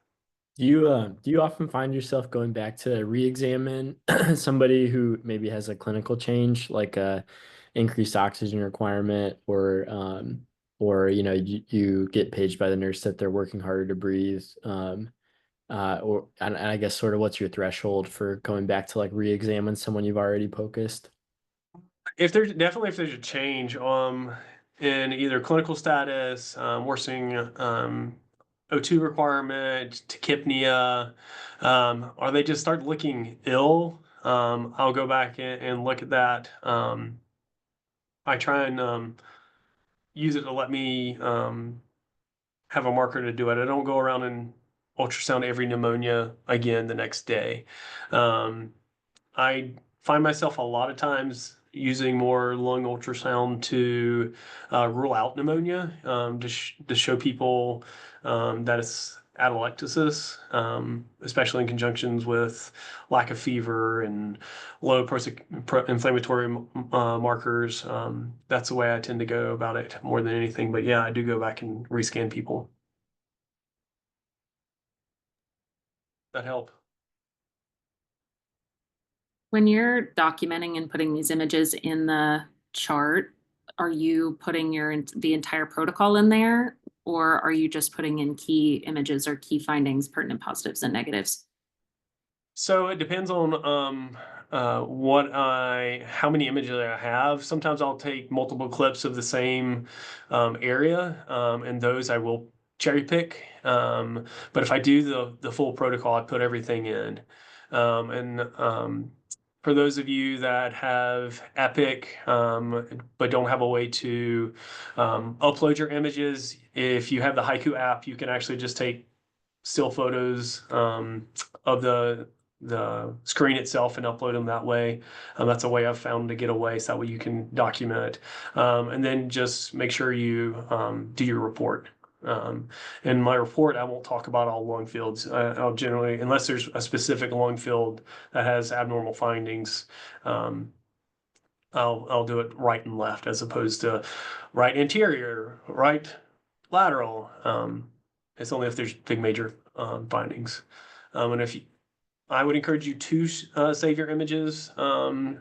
Do you often find yourself going back to re-examine somebody who maybe has a clinical change, like a increased oxygen requirement, or you know, you get paged by the nurse that they're working harder to breathe, and I guess sort of what's your threshold for going back to like re-examine someone you've already POCUSed? If there's a change in either clinical status, worsening O2 requirement, tachypnea, or they just start looking ill, I'll go back and look at that. I try and use it to let me have a marker to do it. I don't go around and ultrasound every pneumonia again the next day. I find myself a lot of times using more lung ultrasound to rule out pneumonia, to show people that it's atelectasis, especially in conjunctions with lack of fever and low inflammatory markers. That's the way I tend to go about it more than anything. But yeah, I do go back and rescan people. That help? When you're documenting and putting these images in the chart, are you putting the entire protocol in there, or are you just putting in key images or key findings, pertinent positives and negatives? So it depends on how many images I have. Sometimes I'll take multiple clips of the same area, and those I will cherry pick. But if I do the full protocol, I put everything in. For those of you that have Epic, but don't have a way to upload your images, if you have the Haiku app, you can actually just take still photos of the screen itself and upload them that way. That's a way I've found to get away, so that way you can document. And then just make sure you do your report. In my report, I won't talk about all lung fields. I'll generally, unless there's a specific lung field that has abnormal findings, I'll do it right and left as opposed to right anterior, right lateral. It's only if there's big major findings. And I would encourage you to save your images and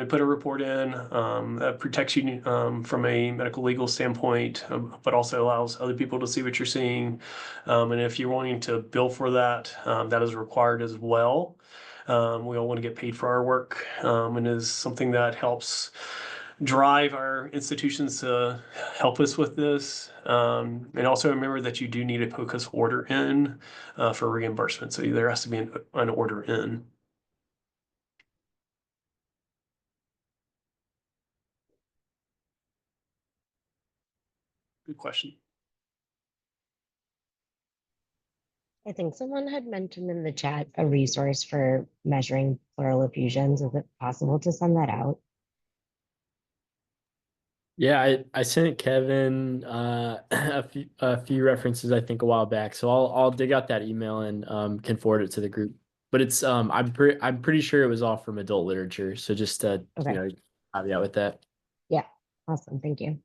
put a report in. That protects you from a medical legal standpoint, but also allows other people to see what you're seeing. And if you're wanting to bill for that, that is required as well. We all want to get paid for our work, and is something that helps drive our institutions to help us with this. And also remember that you do need a POCUS order in for reimbursement. So there has to be an order in. Good question. I think someone had mentioned in the chat a resource for measuring pleural effusions. Is it possible to send that out? Yeah, I sent Kevin a few references I think a while back, so I'll dig out that email and can forward it to the group. But it's I'm pretty sure it was all from adult literature, so just Okay. caveat with that. Yeah, awesome. Thank you.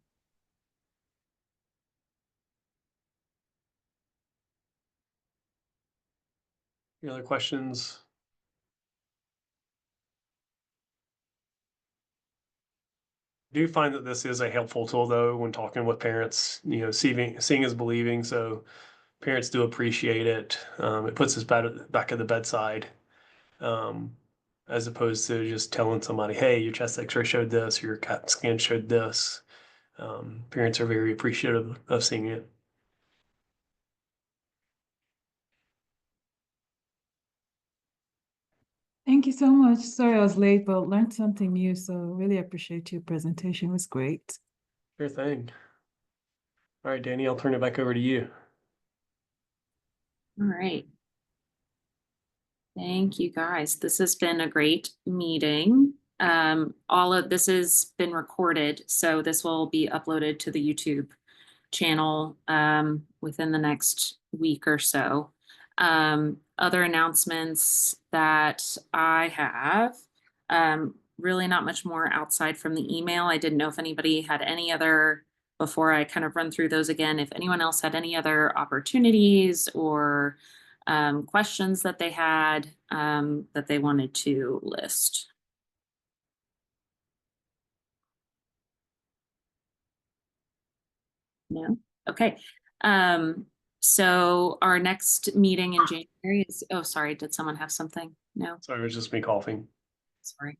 Any other questions? I do find that this is a helpful tool though when talking with parents. Seeing is believing, so parents do appreciate it. It puts us back at the bedside, as opposed to just telling somebody, "Hey, your chest X-ray showed this, or your CAT scan showed this." Parents are very appreciative of seeing it. Thank you so much. Sorry I was late, but learned something new. So really appreciate your presentation. It was great. Sure thing. All right, Danny, I'll turn it back over to you. All right. Thank you, guys. This has been a great meeting. All of this has been recorded, so this will be uploaded to the YouTube channel within the next week or so. Other announcements that I have, really not much more outside from the email. I didn't know if anybody had any other, before I kind of run through those again, if anyone else had any other opportunities or questions that they had that they wanted to list. No? Okay. So our next meeting in January is, oh, sorry, did someone have something? No? Sorry, it was just me coughing. Sorry.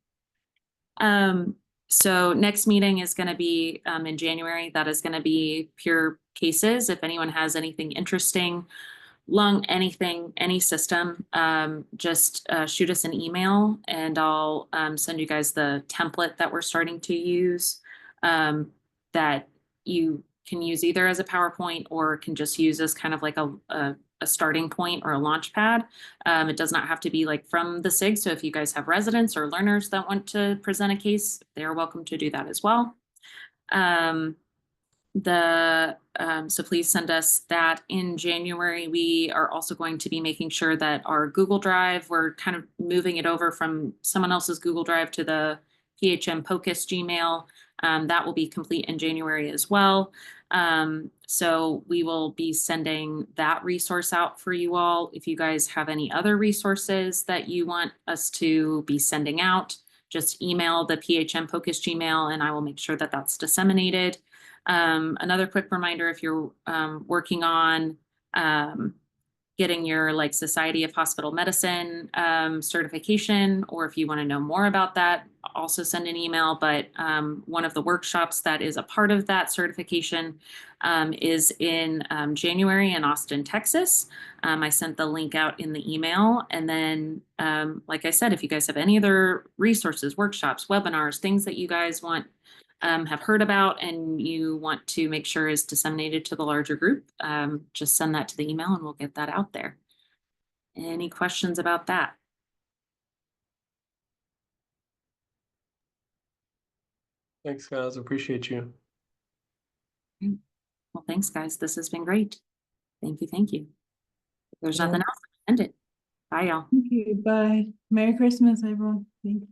So next meeting is going to be in January. That is going to be pure cases. If anyone has anything interesting, lung, anything, any system, just shoot us an email and I'll send you guys the template that we're starting to use that you can use either as a PowerPoint or can just use as kind of like a starting point or a launch pad. It does not have to be like from the SIG. So if you guys have residents or learners that want to present a case, they're welcome to do that as well. So please send us that in January. We are also going to be making sure that our Google Drive, we're kind of moving it over from someone else's Google Drive to the PHM POCUS Gmail. That will be complete in January as well. So we will be sending that resource out for you all. If you guys have any other resources that you want us to be sending out, just email the PHM POCUS Gmail and I will make sure that that's disseminated. Another quick reminder, if you're working on getting your like Society of Hospital Medicine certification, or if you want to know more about that, also send an email. But one of the workshops that is a part of that certification is in January in Austin, Texas. I sent the link out in the email. And then, like I said, if you guys have any other resources, workshops, webinars, things that you guys want have heard about and you want to make sure is disseminated to the larger group, just send that to the email and we'll get that out there. Any questions about that? Thanks, guys. Appreciate you. Well, thanks, guys. This has been great. Thank you. Thank you. If there's Yeah. nothing else, end it. Bye, y'all. Thank you. Bye. Merry Christmas, everyone. Thank you.